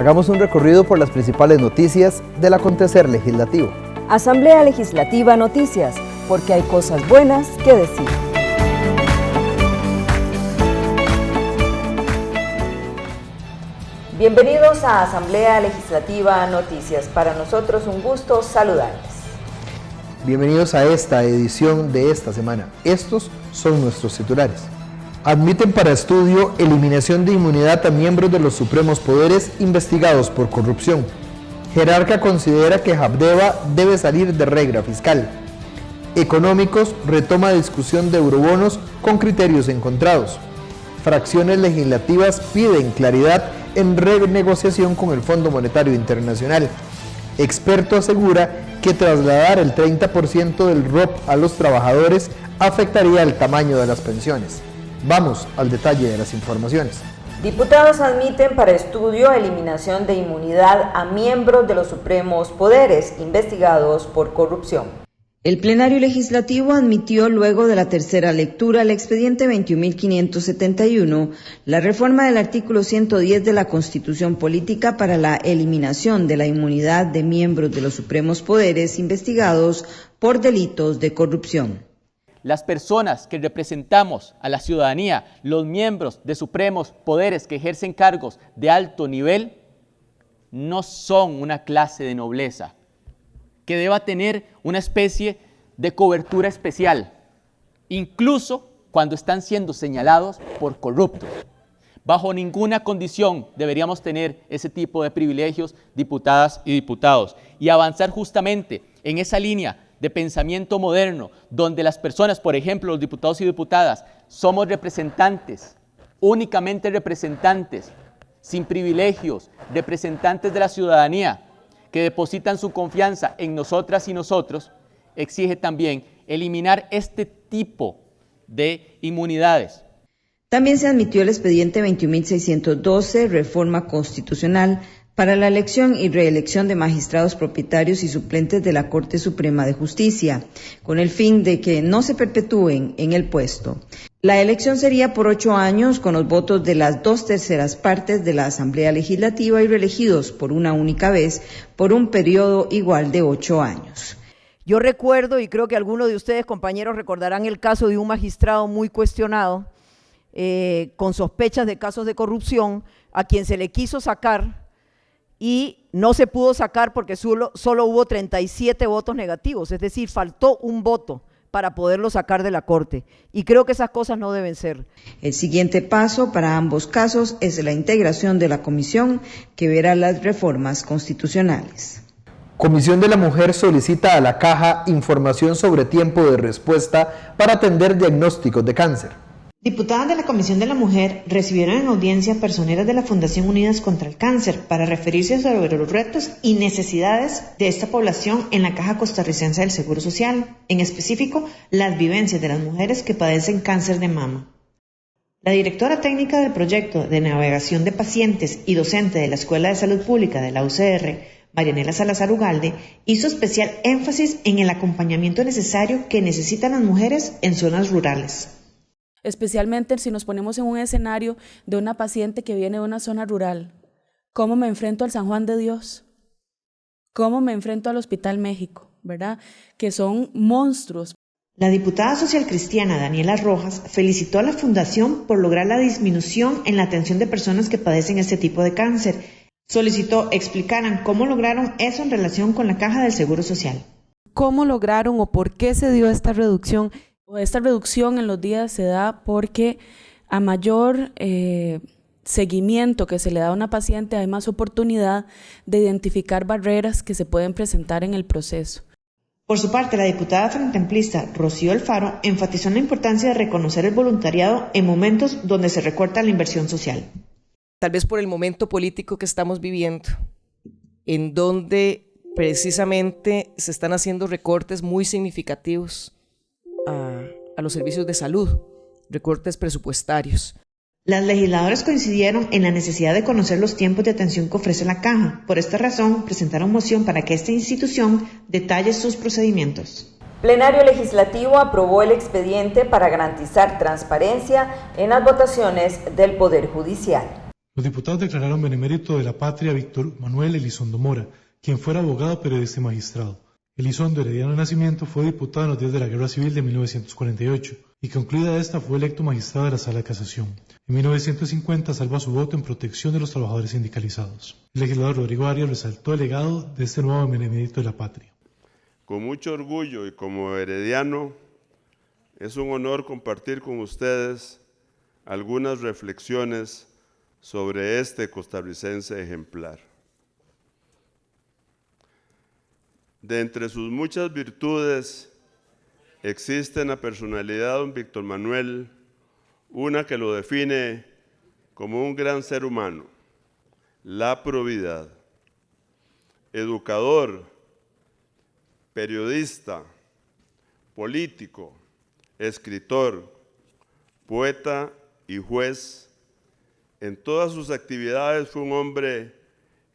Hagamos un recorrido por las principales noticias del acontecer legislativo. Asamblea Legislativa Noticias, porque hay cosas buenas que decir. Bienvenidos a Asamblea Legislativa Noticias. Para nosotros un gusto saludarles. Bienvenidos a esta edición de esta semana. Estos son nuestros titulares. Admiten para estudio eliminación de inmunidad a miembros de los supremos poderes investigados por corrupción. Jerarca considera que Habdeba debe salir de regla fiscal. Económicos retoma discusión de eurobonos con criterios encontrados. Fracciones legislativas piden claridad en renegociación con el Fondo Monetario Internacional. Experto asegura que trasladar el 30% del ROP a los trabajadores afectaría el tamaño de las pensiones. Vamos al detalle de las informaciones. Diputados admiten para estudio eliminación de inmunidad a miembros de los supremos poderes investigados por corrupción. El plenario legislativo admitió luego de la tercera lectura el expediente 21.571, la reforma del artículo 110 de la Constitución Política para la eliminación de la inmunidad de miembros de los supremos poderes investigados por delitos de corrupción. Las personas que representamos a la ciudadanía, los miembros de supremos poderes que ejercen cargos de alto nivel, no son una clase de nobleza que deba tener una especie de cobertura especial, incluso cuando están siendo señalados por corruptos. Bajo ninguna condición deberíamos tener ese tipo de privilegios, diputadas y diputados, y avanzar justamente en esa línea de pensamiento moderno, donde las personas, por ejemplo, los diputados y diputadas, somos representantes, únicamente representantes, sin privilegios, representantes de la ciudadanía, que depositan su confianza en nosotras y nosotros, exige también eliminar este tipo de inmunidades. También se admitió el expediente 21.612, reforma constitucional, para la elección y reelección de magistrados propietarios y suplentes de la Corte Suprema de Justicia, con el fin de que no se perpetúen en el puesto. La elección sería por 8 años con los votos de las 2/3 partes de la Asamblea Legislativa y reelegidos por una única vez por un periodo igual de 8 años. Yo recuerdo, y creo que algunos de ustedes, compañeros, recordarán el caso de un magistrado muy cuestionado, con sospechas de casos de corrupción, a quien se le quiso sacar y no se pudo sacar porque solo hubo 37 votos negativos, es decir, faltó un voto para poderlo sacar de la Corte, y creo que esas cosas no deben ser. El siguiente paso para ambos casos es la integración de la comisión que verá las reformas constitucionales. Comisión de la Mujer solicita a la Caja información sobre tiempo de respuesta para atender diagnósticos de cáncer. Diputadas de la Comisión de la Mujer recibieron en audiencia personeras de la Fundación Unidas contra el Cáncer para referirse sobre los retos y necesidades de esta población en la Caja Costarricense del Seguro Social, en específico, las vivencias de las mujeres que padecen cáncer de mama. La directora técnica del proyecto de navegación de pacientes y docente de la Escuela de Salud Pública de la UCR, Marianela Salazar Ugalde, hizo especial énfasis en el acompañamiento necesario que necesitan las mujeres en zonas rurales. Especialmente si nos ponemos en un escenario de una paciente que viene de una zona rural. ¿Cómo me enfrento al San Juan de Dios? ¿Cómo me enfrento al Hospital México? ¿Verdad? Que son monstruos. La diputada socialcristiana Daniela Rojas felicitó a la Fundación por lograr la disminución en la atención de personas que padecen este tipo de cáncer. Solicitó explicaran cómo lograron eso en relación con la Caja del Seguro Social. ¿Cómo lograron o por qué se dio esta reducción? Esta reducción en los días se da porque a mayor seguimiento que se le da a una paciente hay más oportunidad de identificar barreras que se pueden presentar en el proceso. Por su parte, la diputada Frente Amplista Rocío Alfaro enfatizó en la importancia de reconocer el voluntariado en momentos donde se recorta la inversión social. Tal vez por el momento político que estamos viviendo, en donde precisamente se están haciendo recortes muy significativos a los servicios de salud, recortes presupuestarios. Las legisladoras coincidieron en la necesidad de conocer los tiempos de atención que ofrece la Caja. Por esta razón, presentaron moción para que esta institución detalle sus procedimientos. Plenario Legislativo aprobó el expediente para garantizar transparencia en las votaciones del Poder Judicial. Los diputados declararon benemérito de la patria a Víctor Manuel Elizondo Mora, quien fuera abogado, periodista y magistrado. Elizondo, herediano de nacimiento, fue diputado en los días de la Guerra Civil de 1948 y concluida esta fue electo magistrado de la Sala de Casación. En 1950 salva su voto en protección de los trabajadores sindicalizados. El legislador Rodrigo Arias resaltó el legado de este nuevo benemérito de la patria. Con mucho orgullo y como herediano, es un honor compartir con ustedes algunas reflexiones sobre este costarricense ejemplar. De entre sus muchas virtudes, existe en la personalidad de don Víctor Manuel una que lo define como un gran ser humano, la probidad. Educador, periodista, político, escritor, poeta y juez, en todas sus actividades fue un hombre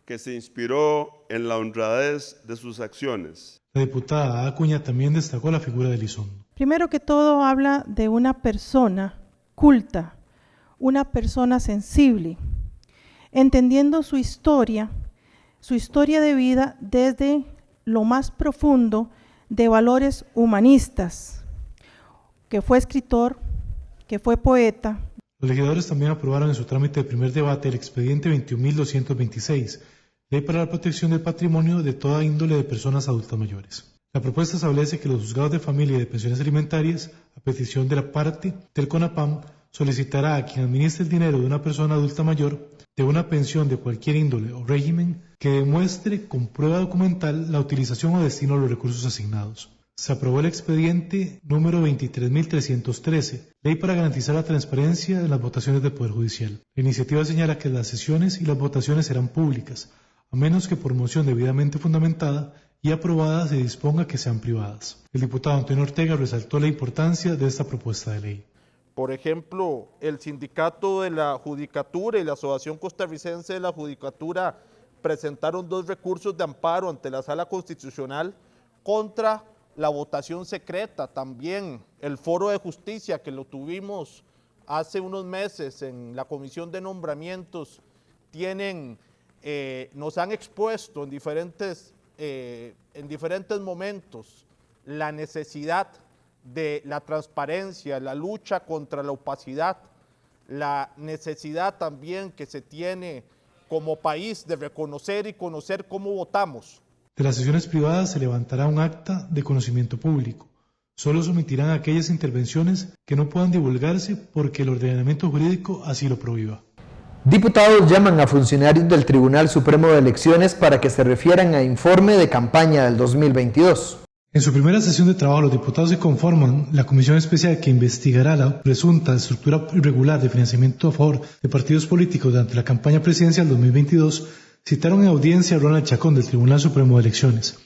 que se inspiró en la honradez de sus acciones. La diputada Acuña también destacó la figura de Elizondo. Primero que todo habla de una persona culta, una persona sensible, entendiendo su historia de vida desde lo más profundo de valores humanistas, que fue escritor, que fue poeta. Los legisladores también aprobaron en su trámite de primer debate el expediente 21.226, Ley para la protección del patrimonio de toda índole de personas adultas mayores. La propuesta establece que los juzgados de familia y de pensiones alimentarias, a petición de la parte del CONAPAM, solicitará a quien administre el dinero de una persona adulta mayor de una pensión de cualquier índole o régimen que demuestre con prueba documental la utilización o destino de los recursos asignados. Se aprobó el expediente número 23.313, Ley para garantizar la transparencia en las votaciones del Poder Judicial. La iniciativa señala que las sesiones y las votaciones serán públicas, a menos que por moción debidamente fundamentada y aprobada se disponga que sean privadas. El diputado Antonio Ortega resaltó la importancia de esta propuesta de ley. Por ejemplo, el Sindicato de la Judicatura y la Asociación Costarricense de la Judicatura presentaron 2 recursos de amparo ante la Sala Constitucional contra la votación secreta. También el Foro de Justicia, que lo tuvimos hace unos meses en la Comisión de Nombramientos, nos han expuesto en diferentes momentos la necesidad de la transparencia, la lucha contra la opacidad, la necesidad también que se tiene como país de reconocer y conocer cómo votamos. De las sesiones privadas se levantará un acta de conocimiento público. Solo se omitirán aquellas intervenciones que no puedan divulgarse porque el ordenamiento jurídico así lo prohíba. Diputados llaman a funcionarios del Tribunal Supremo de Elecciones para que se refieran a informe de campaña del 2022. En su primera sesión de trabajo, los diputados que conforman la comisión especial que investigará la presunta estructura irregular de financiamiento a favor de partidos políticos durante la campaña presidencial 2022 citaron en audiencia a Ronald Chacón del Tribunal Supremo de Elecciones.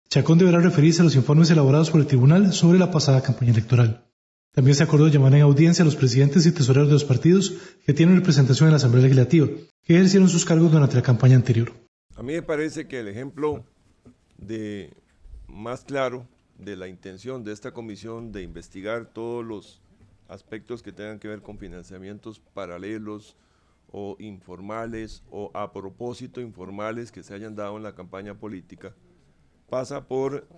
Chacón deberá referirse a los informes elaborados por el tribunal sobre la pasada campaña electoral. También se acordó llamar en audiencia a los presidentes y tesoreros de los partidos que tienen representación en la Asamblea Legislativa, que ejercieron sus cargos durante la campaña anterior. A mí me parece que el ejemplo más claro de la intención de esta comisión de investigar todos los aspectos que tengan que ver con financiamientos paralelos o informales o a propósito informales que se hayan dado en la campaña política, pasa por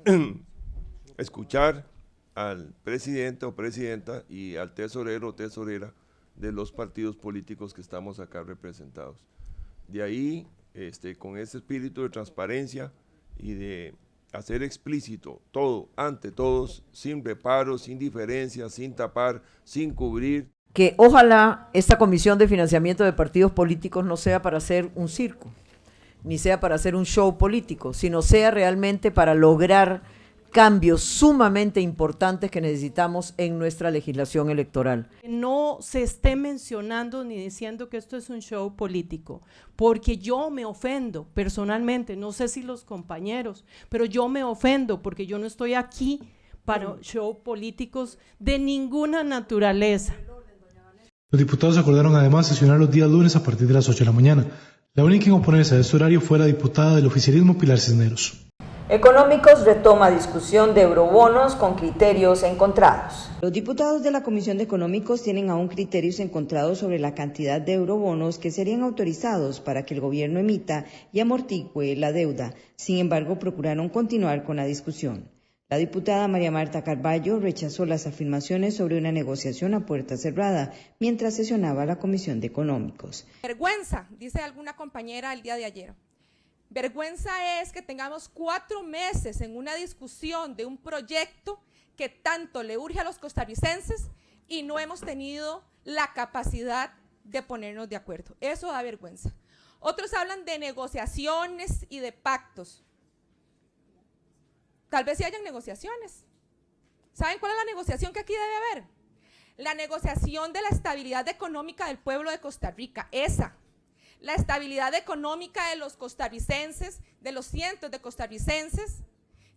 escuchar al presidente o presidenta y al tesorero o tesorera de los partidos políticos que estamos acá representados. De ahí, con ese espíritu de transparencia y de hacer explícito todo, ante todos, sin reparos, sin diferencias, sin tapar, sin cubrir. Que ojalá esta comisión de financiamiento de partidos políticos no sea para hacer un circo, ni sea para hacer un show político, sino sea realmente para lograr cambios sumamente importantes que necesitamos en nuestra legislación electoral. No se esté mencionando ni diciendo que esto es un show político, porque yo me ofendo personalmente, no sé si los compañeros, pero yo me ofendo porque yo no estoy aquí para show políticos de ninguna naturaleza. Los diputados acordaron además sesionar los días lunes a partir de las 8 de la mañana. La única en oponerse a este horario fue la diputada del oficialismo Pilar Cisneros. Económicos retoma discusión de eurobonos con criterios encontrados. Los diputados de la Comisión de Económicos tienen aún criterios encontrados sobre la cantidad de eurobonos que serían autorizados para que el gobierno emita y amortigüe la deuda. Sin embargo, procuraron continuar con la discusión. La diputada María Marta Carballo rechazó las afirmaciones sobre una negociación a puerta cerrada mientras sesionaba la Comisión de Económicos. Vergüenza, dice alguna compañera el día de ayer. Vergüenza es que tengamos 4 meses en una discusión de un proyecto que tanto le urge a los costarricenses y no hemos tenido la capacidad de ponernos de acuerdo. Eso da vergüenza. Otros hablan de negociaciones y de pactos. Tal vez sí hayan negociaciones. ¿Saben cuál es la negociación que aquí debe haber? La negociación de la estabilidad económica del pueblo de Costa Rica, esa. La estabilidad económica de los costarricenses, de los cientos de costarricenses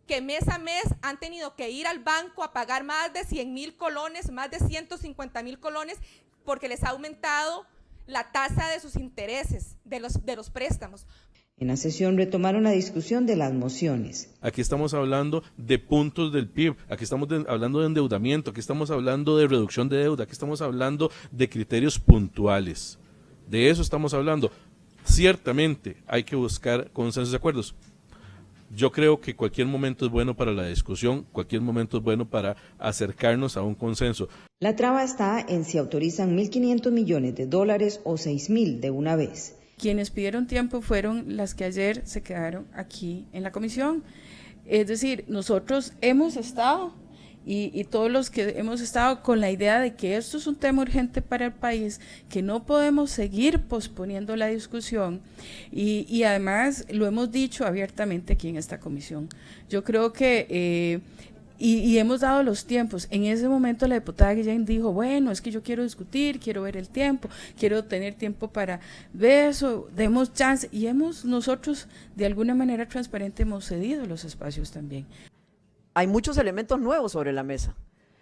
que mes a mes han tenido que ir al banco a pagar más de 100,000 colones, más de 150,000 colones, porque les ha aumentado la tasa de sus intereses, de los préstamos. En la sesión retomaron la discusión de las mociones. Aquí estamos hablando de puntos del PIB, aquí estamos hablando de endeudamiento, aquí estamos hablando de reducción de deuda, aquí estamos hablando de criterios puntuales. De eso estamos hablando. Ciertamente hay que buscar consensos y acuerdos. Yo creo que cualquier momento es bueno para la discusión, cualquier momento es bueno para acercarnos a un consenso. La traba está en si autorizan $1.500 millones o 6.000 de una vez. Quienes pidieron tiempo fueron las que ayer se quedaron aquí en la comisión. Es decir, nosotros hemos estado y todos los que hemos estado con la idea de que esto es un tema urgente para el país, que no podemos seguir posponiendo la discusión y además lo hemos dicho abiertamente aquí en esta comisión. Yo creo que y hemos dado los tiempos. En ese momento la diputada Guillén dijo, bueno, es que yo quiero discutir, quiero ver el tiempo, quiero tener tiempo para ver eso, demos chance. Y nosotros de alguna manera transparente hemos cedido los espacios también. Hay muchos elementos nuevos sobre la mesa.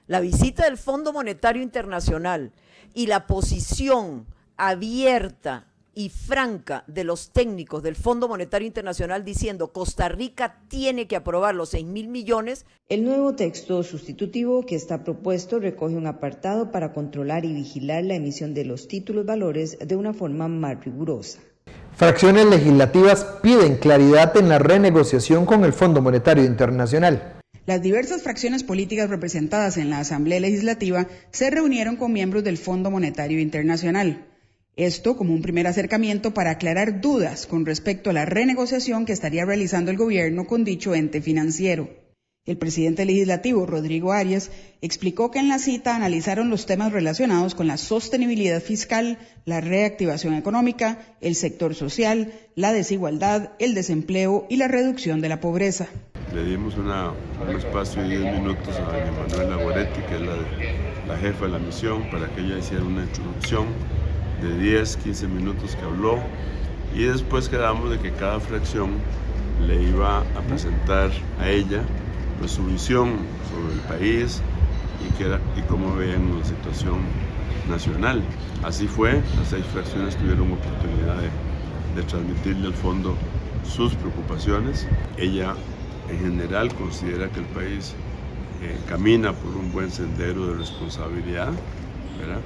La visita del Fondo Monetario Internacional y la posición abierta y franca de los técnicos del Fondo Monetario Internacional diciendo Costa Rica tiene que aprobar los 6.000 millones. El nuevo texto sustitutivo que está propuesto recoge un apartado para controlar y vigilar la emisión de los títulos valores de una forma más rigurosa. Fracciones legislativas piden claridad en la renegociación con el Fondo Monetario Internacional. Las diversas fracciones políticas representadas en la Asamblea Legislativa se reunieron con miembros del Fondo Monetario Internacional. Esto como un primer acercamiento para aclarar dudas con respecto a la renegociación que estaría realizando el gobierno con dicho ente financiero. El presidente legislativo, Rodrigo Arias, explicó que en la cita analizaron los temas relacionados con la sostenibilidad fiscal, la reactivación económica, el sector social, la desigualdad, el desempleo y la reducción de la pobreza. Le dimos un espacio de 10 minutos a doña Manuela Goretti, que es la jefa de la misión, para que ella hiciera una introducción de 10, 15 minutos que habló, y después quedamos de que cada fracción le iba a presentar a ella pues, su visión sobre el país y cómo veían la situación nacional. Así fue, las 6 fracciones tuvieron oportunidad de transmitirle al fondo sus preocupaciones. Ella en general considera que el país camina por un buen sendero de responsabilidad, ¿verdad?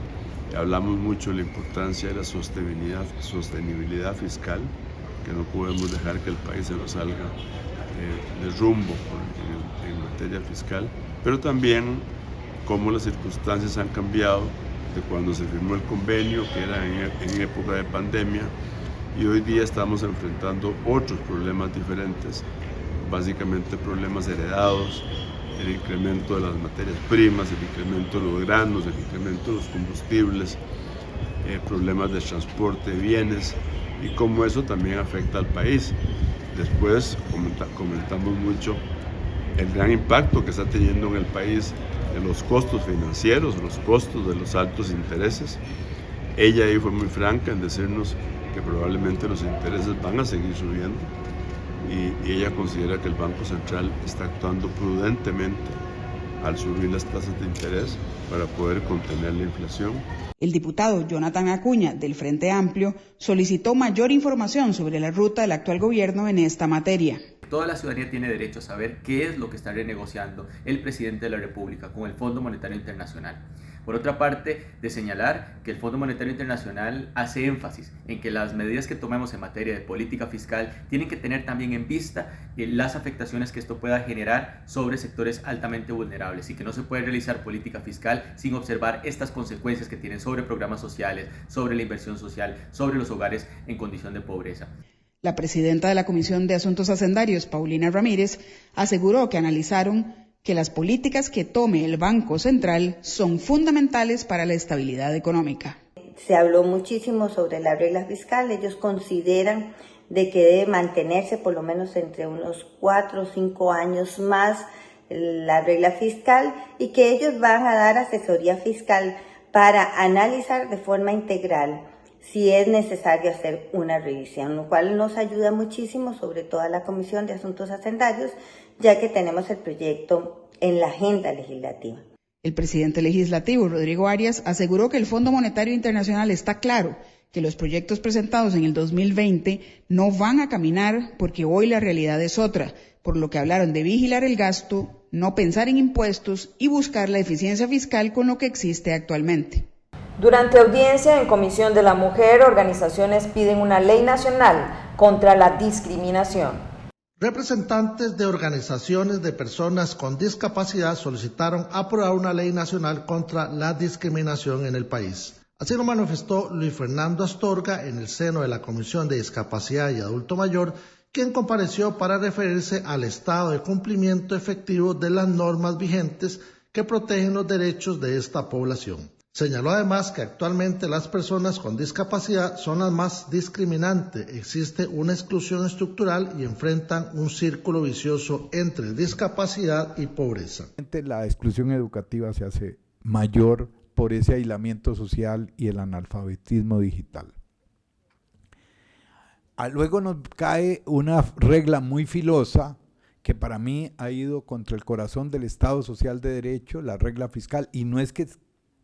Hablamos mucho de la importancia de la sostenibilidad fiscal, que no podemos dejar que el país se nos salga de rumbo en materia fiscal, pero también cómo las circunstancias han cambiado de cuando se firmó el convenio, que era en época de pandemia, y hoy día estamos enfrentando otros problemas diferentes, básicamente problemas heredados, el incremento de las materias primas, el incremento de los granos, el incremento de los combustibles, problemas de transporte de bienes y cómo eso también afecta al país. Después comentamos mucho el gran impacto que está teniendo en el país de los costos financieros, los costos de los altos intereses. Ella ahí fue muy franca en decirnos que probablemente los intereses van a seguir subiendo. Y ella considera que el Banco Central está actuando prudentemente al subir las tasas de interés para poder contener la inflación. El diputado Jonathan Acuña, del Frente Amplio, solicitó mayor información sobre la ruta del actual gobierno en esta materia. toda la ciudadanía tiene derecho a saber qué es lo que está renegociando el presidente de la República con el Fondo Monetario Internacional. Por otra parte, de señalar que el Fondo Monetario Internacional hace énfasis en que las medidas que tomemos en materia de política fiscal tienen que tener también en vista las afectaciones que esto pueda generar sobre sectores altamente vulnerables y que no se puede realizar política fiscal sin observar estas consecuencias que tienen sobre programas sociales, sobre la inversión social, sobre los hogares en condición de pobreza. La presidenta de la Comisión de Asuntos Hacendarios, Paulina Ramírez, aseguró que analizaron que las políticas que tome el Banco Central son fundamentales para la estabilidad económica. Se habló muchísimo sobre la regla fiscal. Ellos consideran de que debe mantenerse por lo menos entre unos 4 o 5 años más la regla fiscal y que ellos van a dar asesoría fiscal para analizar de forma integral si es necesario hacer una revisión, lo cual nos ayuda muchísimo, sobre todo a la Comisión de Asuntos Hacendarios, ya que tenemos el proyecto en la agenda legislativa. El presidente legislativo, Rodrigo Arias, aseguró que el Fondo Monetario Internacional está claro que los proyectos presentados en el 2020 no van a caminar porque hoy la realidad es otra, por lo que hablaron de vigilar el gasto, no pensar en impuestos y buscar la eficiencia fiscal con lo que existe actualmente. Durante audiencia en Comisión de la Mujer, organizaciones piden una ley nacional contra la discriminación. Representantes de organizaciones de personas con discapacidad solicitaron aprobar una ley nacional contra la discriminación en el país. Así lo manifestó Luis Fernando Astorga en el seno de la Comisión de Discapacidad y Adulto Mayor, quien compareció para referirse al estado de cumplimiento efectivo de las normas vigentes que protegen los derechos de esta población. Señaló además que actualmente las personas con discapacidad son las más discriminantes, existe una exclusión estructural y enfrentan un círculo vicioso entre discapacidad y pobreza. La exclusión educativa se hace mayor por ese aislamiento social y el analfabetismo digital. Luego nos cae una regla muy filosa que para mí ha ido contra el corazón del Estado Social de Derecho, la regla fiscal, y no es que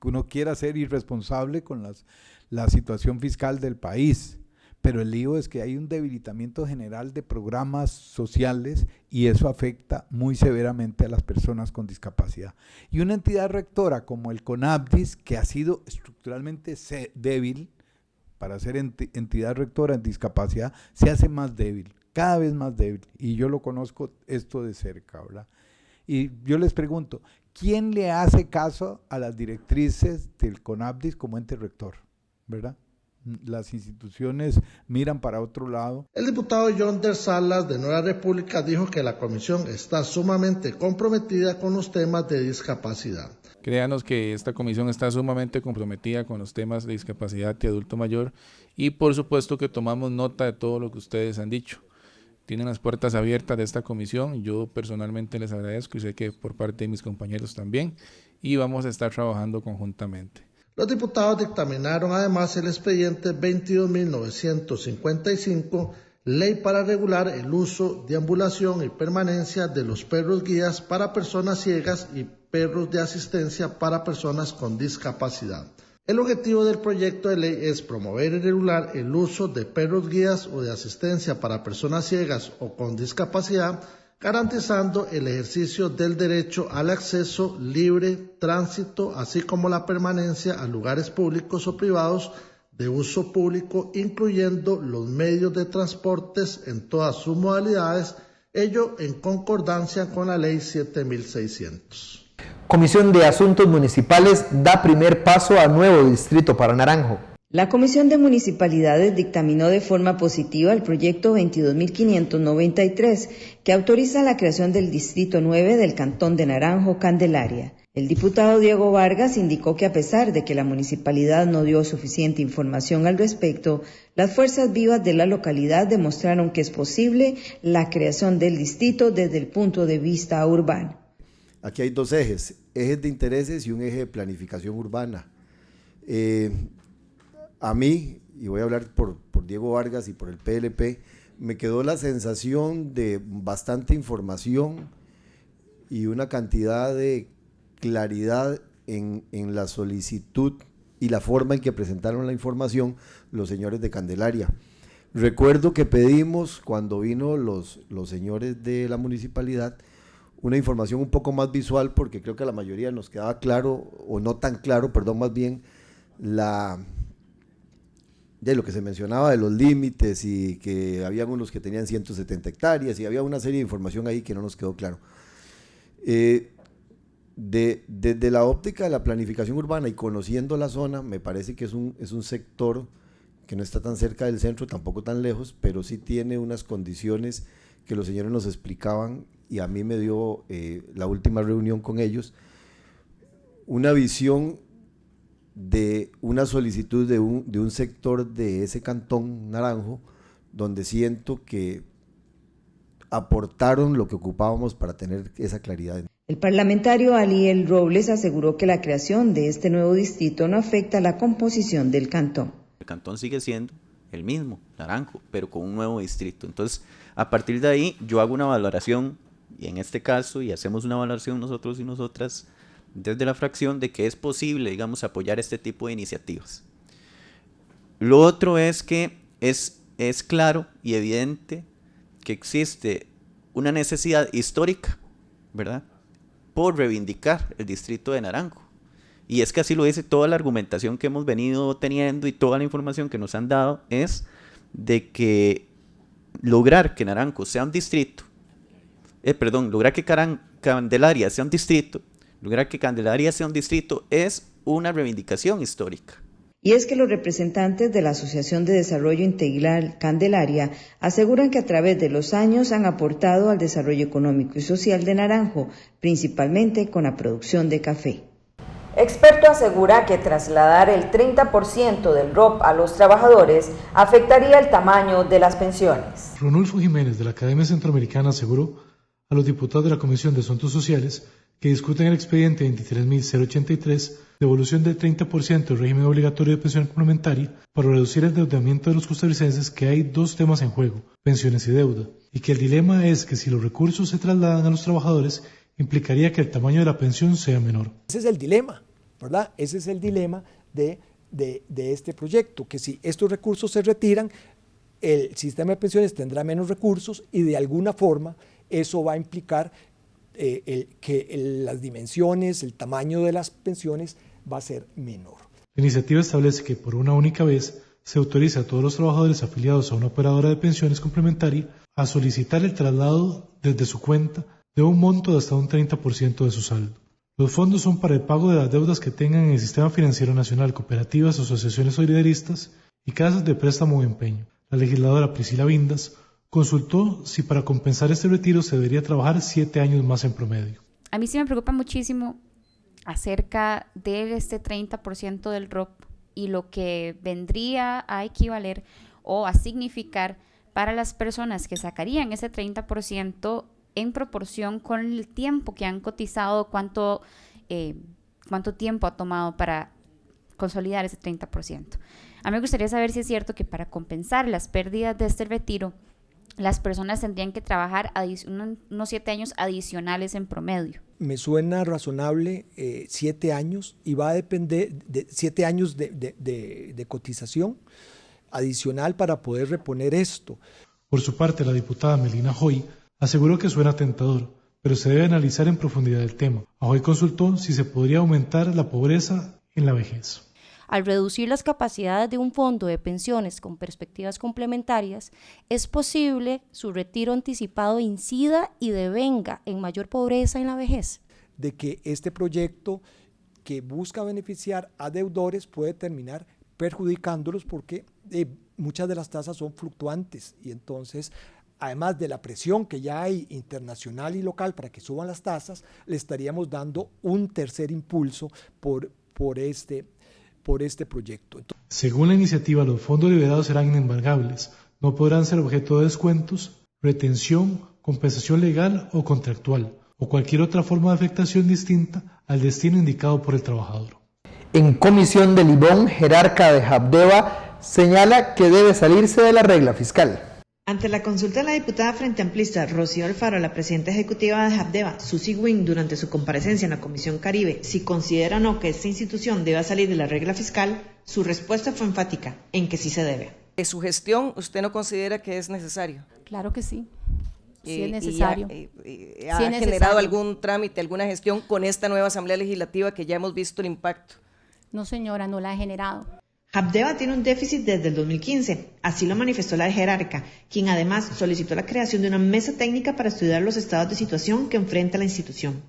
uno quiera ser irresponsable con la situación fiscal del país, pero el lío es que hay un debilitamiento general de programas sociales y eso afecta muy severamente a las personas con discapacidad. Y una entidad rectora como el CONAPDIS, que ha sido estructuralmente débil, para ser entidad rectora en discapacidad, se hace más débil, cada vez más débil, y yo lo conozco esto de cerca, ¿verdad? Y yo les pregunto, ¿quién le hace caso a las directrices del CONAPDIS como ente rector? ¿Verdad? Las instituciones miran para otro lado. El diputado Yonder Salas de Nueva República dijo que la comisión está sumamente comprometida con los temas de discapacidad. Créanos que esta comisión está sumamente comprometida con los temas de discapacidad y adulto mayor y por supuesto que tomamos nota de todo lo que ustedes han dicho. Tienen las puertas abiertas de esta comisión, yo personalmente les agradezco y sé que por parte de mis compañeros también, y vamos a estar trabajando conjuntamente. Los diputados dictaminaron además el expediente 22.955, ley para regular el uso, deambulación y permanencia de los perros guías para personas ciegas y perros de asistencia para personas con discapacidad. El objetivo del proyecto de ley es promover y regular el uso de perros guías o de asistencia para personas ciegas o con discapacidad, garantizando el ejercicio del derecho al acceso libre, tránsito, así como la permanencia a lugares públicos o privados de uso público, incluyendo los medios de transportes en todas sus modalidades, ello en concordancia con la Ley 7600. Comisión de Asuntos Municipales da primer paso a nuevo distrito para Naranjo. La Comisión de Municipalidades dictaminó de forma positiva el proyecto 22.593, que autoriza la creación del Distrito 9 del Cantón de Naranjo, Candelaria. El diputado Diego Vargas indicó que a pesar de que la municipalidad no dio suficiente información al respecto, las fuerzas vivas de la localidad demostraron que es posible la creación del distrito desde el punto de vista urbano. Aquí hay dos ejes de intereses y un eje de planificación urbana. A mí, y voy a hablar por Diego Vargas y por el PLP, me quedó la sensación de bastante información y una cantidad de claridad en la solicitud y la forma en que presentaron la información los señores de Candelaria. Recuerdo que pedimos, cuando vino los señores de la municipalidad, una información un poco más visual, porque creo que a la mayoría nos quedaba claro, o no tan claro, perdón, más bien, de lo que se mencionaba de los límites y que había unos que tenían 170 hectáreas y había una serie de información ahí que no nos quedó claro. Desde la óptica de la planificación urbana y conociendo la zona, me parece que es un sector que no está tan cerca del centro, tampoco tan lejos, pero sí tiene unas condiciones que los señores nos explicaban, y a mí me dio la última reunión con ellos, una visión de una solicitud de un sector de ese cantón Naranjo, donde siento que aportaron lo que ocupábamos para tener esa claridad. El parlamentario Aliel Robles aseguró que la creación de este nuevo distrito no afecta la composición del cantón. El cantón sigue siendo el mismo, Naranjo, pero con un nuevo distrito. Entonces, a partir de ahí, yo hago una valoración, y en este caso, y hacemos una valoración nosotros y nosotras, desde la fracción, de que es posible, digamos, apoyar este tipo de iniciativas. Lo otro es que es claro y evidente que existe una necesidad histórica, ¿verdad?, por reivindicar el distrito de Naranjo. Y es que así lo dice toda la argumentación que hemos venido teniendo y toda la información que nos han dado, es de que lograr que Naranjo sea un distrito, lograr que Candelaria sea un distrito, es una reivindicación histórica. Y es que los representantes de la Asociación de Desarrollo Integral Candelaria aseguran que a través de los años han aportado al desarrollo económico y social de Naranjo, principalmente con la producción de café. Experto asegura que trasladar el 30% del ROP a los trabajadores afectaría el tamaño de las pensiones. Ronulfo Jiménez, de la Academia Centroamericana, aseguró a los diputados de la Comisión de Asuntos Sociales que discuten el expediente 23.083, devolución del 30% del régimen obligatorio de pensión complementaria para reducir el endeudamiento de los costarricenses, que hay dos temas en juego, pensiones y deuda, y que el dilema es que si los recursos se trasladan a los trabajadores, implicaría que el tamaño de la pensión sea menor. Ese es el dilema, ¿verdad? Ese es el dilema de este proyecto, que si estos recursos se retiran, el sistema de pensiones tendrá menos recursos y de alguna forma eso va a implicar que las dimensiones, el tamaño de las pensiones va a ser menor. La iniciativa establece que por una única vez se autoriza a todos los trabajadores afiliados a una operadora de pensiones complementaria a solicitar el traslado desde su cuenta de un monto de hasta un 30% de su saldo. Los fondos son para el pago de las deudas que tengan en el Sistema Financiero Nacional, cooperativas, asociaciones solidaristas y casas de préstamo o empeño. La legisladora Priscila Vindas consultó si para compensar este retiro se debería trabajar 7 años más en promedio. A mí sí me preocupa muchísimo acerca de este 30% del ROP y lo que vendría a equivaler o a significar para las personas que sacarían ese 30% en proporción con el tiempo que han cotizado, cuánto tiempo ha tomado para consolidar ese 30%. A mí me gustaría saber si es cierto que para compensar las pérdidas de este retiro, las personas tendrían que trabajar unos 7 años adicionales en promedio. Me suena razonable 7 años y va a depender de 7 años de cotización adicional para poder reponer esto. Por su parte, la diputada Melina Hoy aseguró que suena tentador, pero se debe analizar en profundidad el tema. Hoy consultó si se podría aumentar la pobreza en la vejez. Al reducir las capacidades de un fondo de pensiones con perspectivas complementarias, es posible su retiro anticipado incida y devenga en mayor pobreza en la vejez. De que este proyecto que busca beneficiar a deudores puede terminar perjudicándolos porque muchas de las tasas son fluctuantes y entonces, además de la presión que ya hay internacional y local para que suban las tasas, le estaríamos dando un tercer impulso por este proyecto. Según la iniciativa, los fondos liberados serán inembargables, no podrán ser objeto de descuentos, retención, compensación legal o contractual, o cualquier otra forma de afectación distinta al destino indicado por el trabajador. En comisión de Libón, jerarca de Habdeba señala que debe salirse de la regla fiscal. Ante la consulta de la diputada Frente Amplista Rocío Alfaro, la presidenta ejecutiva de Habdeba, Susi Wing, durante su comparecencia en la Comisión Caribe, si considera o no que esta institución deba salir de la regla fiscal, su respuesta fue enfática, en que sí se debe. ¿En su gestión usted no considera que es necesario? Claro que sí. Sí es necesario. ¿Ha generado algún trámite, alguna gestión con esta nueva Asamblea Legislativa que ya hemos visto el impacto? No, señora, no la ha generado. Habdeba tiene un déficit desde el 2015, así lo manifestó la jerarca, quien además solicitó la creación de una mesa técnica para estudiar los estados de situación que enfrenta la institución.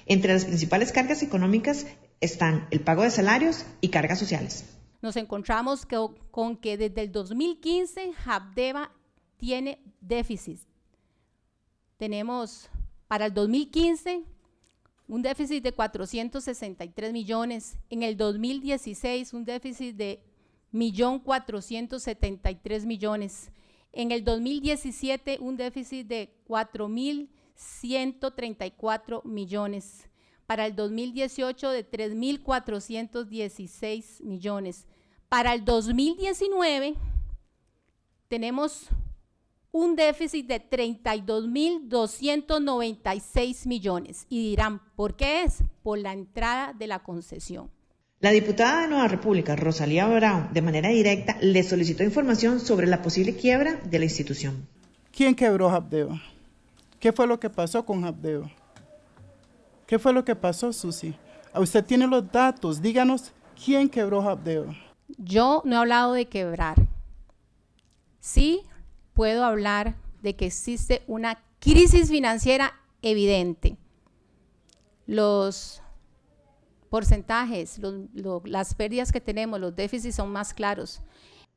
Entre las principales cargas económicas están el pago de salarios y cargas sociales. Nos encontramos con que desde el 2015 Habdeba tiene déficit. Tenemos para el 2015 un déficit de 463 millones, en el 2016 un déficit de 1.473.000.000, en el 2017 un déficit de 4.134 millones, para el 2018 de 3.416 millones. Para el 2019 tenemos un déficit de 32.296 millones. Y dirán, ¿por qué es? Por la entrada de la concesión. La diputada de Nueva República, Rosalía Bravo, de manera directa le solicitó información sobre la posible quiebra de la institución. ¿Quién quebró Habdeba? ¿Qué fue lo que pasó con Habdeba? ¿Qué fue lo que pasó, Susi? Usted tiene los datos, díganos quién quebró Habdeba. Yo no he hablado de quebrar. Sí puedo hablar de que existe una crisis financiera evidente. Los porcentajes, las pérdidas que tenemos, los déficits son más claros.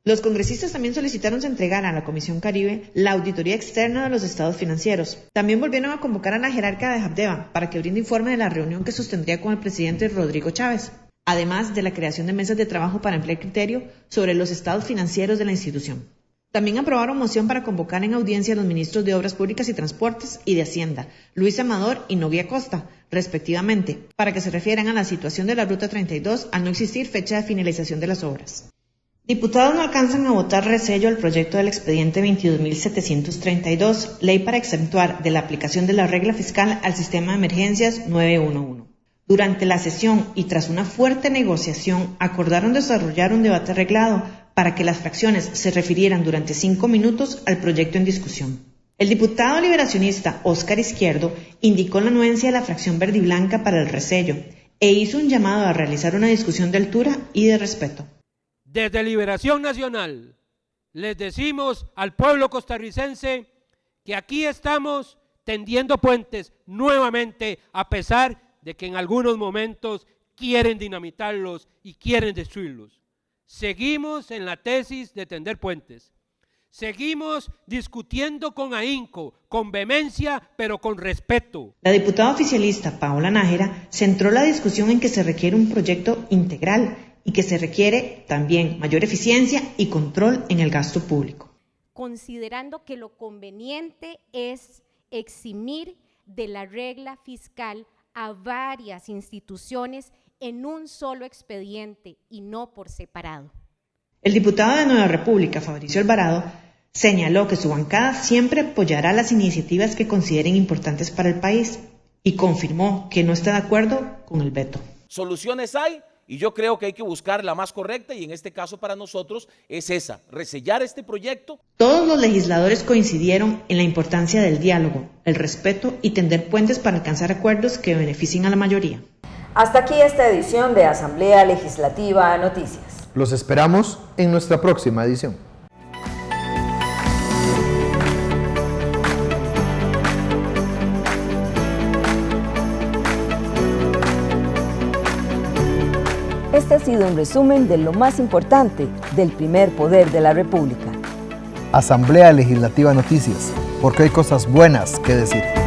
Los congresistas también solicitaron se entregara a la Comisión Caribe la auditoría externa de los estados financieros. También volvieron a convocar a la jerarca de Habdeba para que brinde informe de la reunión que sostendría con el presidente Rodrigo Chávez, además de la creación de mesas de trabajo para emplear criterio sobre los estados financieros de la institución. También aprobaron moción para convocar en audiencia a los ministros de Obras Públicas y Transportes y de Hacienda, Luis Amador y Novia Costa, respectivamente, para que se refieran a la situación de la Ruta 32 al no existir fecha de finalización de las obras. Diputados no alcanzan a votar resello al proyecto del expediente 22.732, ley para exentuar de la aplicación de la regla fiscal al sistema de emergencias 911. Durante la sesión y tras una fuerte negociación, acordaron desarrollar un debate reglado para que las fracciones se refirieran durante 5 minutos al proyecto en discusión. El diputado liberacionista Óscar Izquierdo indicó la anuencia de la fracción verde y blanca para el resello e hizo un llamado a realizar una discusión de altura y de respeto. Desde Liberación Nacional les decimos al pueblo costarricense que aquí estamos tendiendo puentes nuevamente, a pesar de que en algunos momentos quieren dinamitarlos y quieren destruirlos. Seguimos en la tesis de tender puentes. Seguimos discutiendo con ahínco, con vehemencia, pero con respeto. La diputada oficialista Paola Nájera centró la discusión en que se requiere un proyecto integral y que se requiere también mayor eficiencia y control en el gasto público. Considerando que lo conveniente es eximir de la regla fiscal a varias instituciones en un solo expediente y no por separado. El diputado de Nueva República, Fabricio Alvarado, señaló que su bancada siempre apoyará las iniciativas que consideren importantes para el país y confirmó que no está de acuerdo con el veto. Soluciones hay y yo creo que hay que buscar la más correcta y en este caso para nosotros es esa, resellar este proyecto. Todos los legisladores coincidieron en la importancia del diálogo, el respeto y tender puentes para alcanzar acuerdos que beneficien a la mayoría. Hasta aquí esta edición de Asamblea Legislativa Noticias. Los esperamos en nuestra próxima edición. Este ha sido un resumen de lo más importante del primer poder de la República. Asamblea Legislativa Noticias, porque hay cosas buenas que decir.